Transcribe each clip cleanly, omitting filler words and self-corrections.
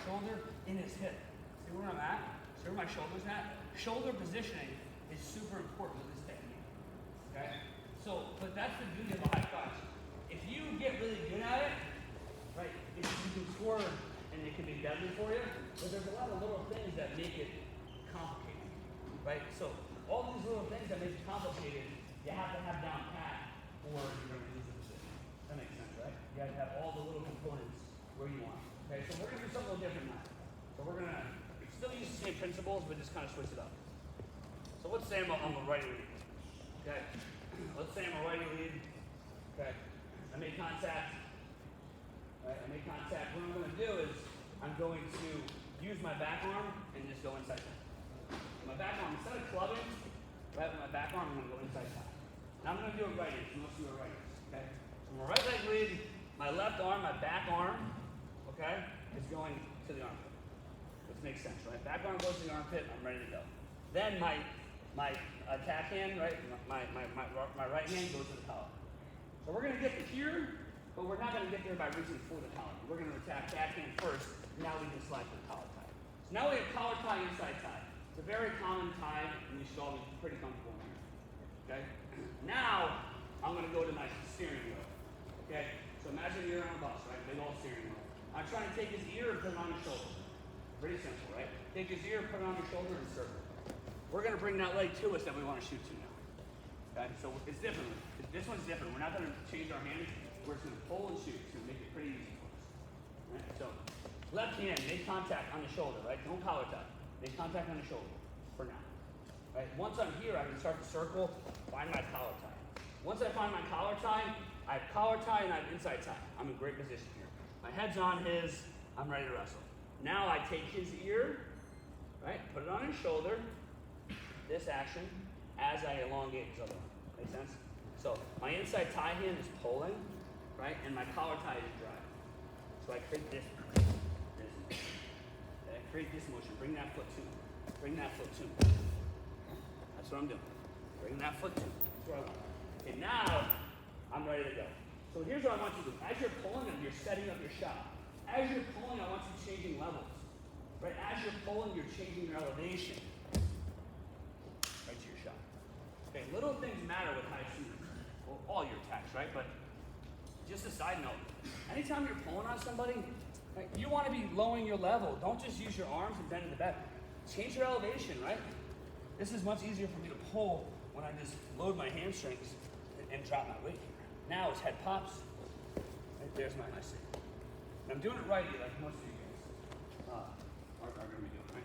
shoulder in his hip. See where I'm at? See where my shoulder's at? Shoulder positioning is super important with this technique. Okay? So, but that's the beauty of a high crotch. If you get really good at it, right, you can score and it can be deadly for you, but there's a lot of little things that make it complicated, right? So all these little things that make it complicated, you have to have down pat or you're going to lose the position. That makes sense, right? You have to have all the little components where you want. Okay, so we're going to do something a little different now. So we're going to still use the same principles, but just kind of switch it up. So let's say I'm a righty lead. Okay? Let's say I'm a righty lead. Okay? I make contact. Right? I make contact. What I'm going to do is I'm going to use my back arm and just go inside side. My back arm, instead of clubbing, right, with my back arm, I'm going to go inside side. Now I'm going to do a righty. Most of you are righties. Okay? So I'm a right leg lead. My left arm, my back arm, okay, is going to the armpit. Which makes sense, right? Back arm goes to the armpit, I'm ready to go. Then my attack hand, right, my right hand goes to the collar. So we're going to get to here, but we're not going to get there by reaching for the collar. We're going to attack backhand first, now we can slide to the collar tie. So now we have collar tie, inside tie. It's a very common tie, and you should all be pretty comfortable in here. Okay? Now, I'm going to go to my steering wheel. Okay? So imagine you're on a bus, right? Big old steering wheel. I'm trying to take his ear and put it on his shoulder. Pretty simple, right? Take his ear, put it on your shoulder, and circle. We're going to bring that leg to us that we want to shoot to now. Okay? So it's different. This one's different. We're not going to change our hands. We're just going to pull and shoot. It's going to make it pretty easy for us. Right? So left hand, make contact on the shoulder, right? Don't collar tie. Make contact on the shoulder for now. Right? Once I'm here, I can start to circle, find my collar tie. Once I find my collar tie, I have collar tie and I have inside tie. I'm in great position here. My head's on his, I'm ready to wrestle. Now I take his ear, right, put it on his shoulder, this action, as I elongate his other arm. Make sense? So my inside tie hand is pulling, right, and my collar tie is driving. So I create this. I create this motion. Bring that foot to me. Bring that foot to me. That's what I'm doing. Bring that foot to me. That's what I want. Okay, now I'm ready to go. So here's what I want you to do. As you're pulling them, you're setting up your shot. As you're pulling, I want you changing levels. Right? As you're pulling, you're changing your elevation. Right to your shot. Okay, little things matter with high shooters. Well, all your attacks, right? But just a side note. Anytime you're pulling on somebody, right, you want to be lowering your level. Don't just use your arms and bend in the back. Change your elevation, right? This is much easier for me to pull when I just load my hamstrings and drop my weight here. Now his head pops. Right there's my nice thing. And I'm doing it righty, like most of you guys are going to be doing, right?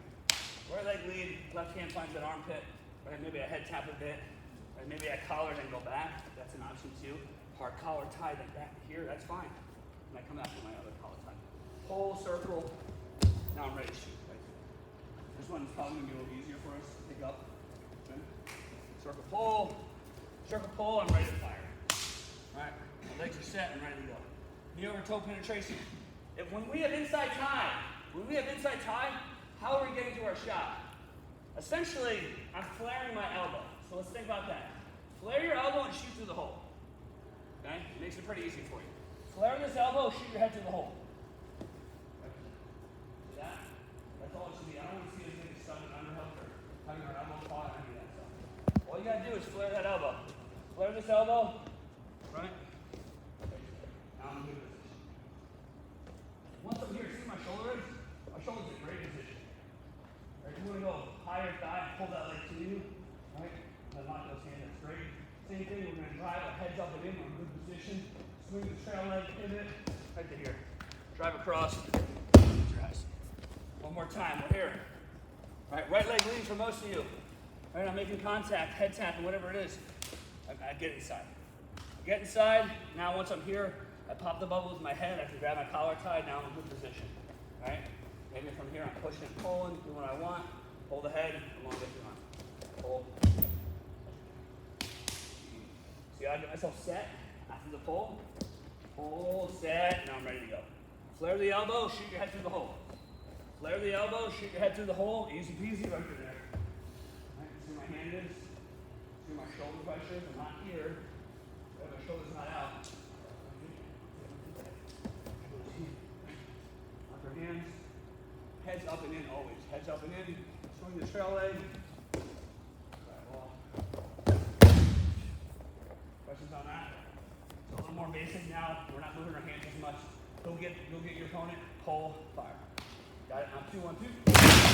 Right leg lead, left hand finds that armpit. Right, maybe I head tap a bit. Right, maybe I collar and go back. That's an option too. Hard collar tie like that here, that's fine. And I come after my other collar tie. Pull, circle. Now I'm ready to shoot. Right? This one's probably going to be a little easier for us to pick up. Okay. Circle pull, I'm ready to fire. All right, my legs are set and ready to go. Knee over toe penetration. When we have inside tie, how are we getting to our shot? Essentially, I'm flaring my elbow. So let's think about that. Flare your elbow and shoot through the hole. Okay? It makes it pretty easy for you. Flare this elbow, shoot your head through the hole. See that? That's all it should be. I don't want to see us getting stuck in underhook or having our elbow caught or any of that stuff. All you gotta do is flare that elbow. Flare this elbow, right? Now I'm in good position. Once I'm here, see my shoulder is? My shoulder's in great position. Right? You want to go higher thigh, pull that leg to you, right? And then lock those hands, that's great. Same thing, we're going to drive our heads up and in, we're in good position. Swing the trail leg, pivot, right to here. Drive across, close your eyes. One more time, we're here. Right leg lean for most of you. Right, I'm making contact, head tapping, whatever it is. I get inside. Get inside, now once I'm here, I pop the bubble with my head, I can grab my collar tie, now I'm in good position. Right? Maybe from here I'm pushing and pulling, do what I want. Hold the head, elongate your arm. Pull. See how I get myself set after the pull? Pull, set, now I'm ready to go. Flare the elbow, shoot your head through the hole. Flare the elbow, shoot your head through the hole, easy peasy, right through there. Right, see where my hand is? See my shoulder pressure? I'm not here. My shoulder's not out. Lock our hands. heads up and in always. Heads up and in, swing the trail leg. Questions on that? So a little more basic now. We're not moving our hands as much. Go get your opponent, pull, fire. Got it? Now 2, 1, 2.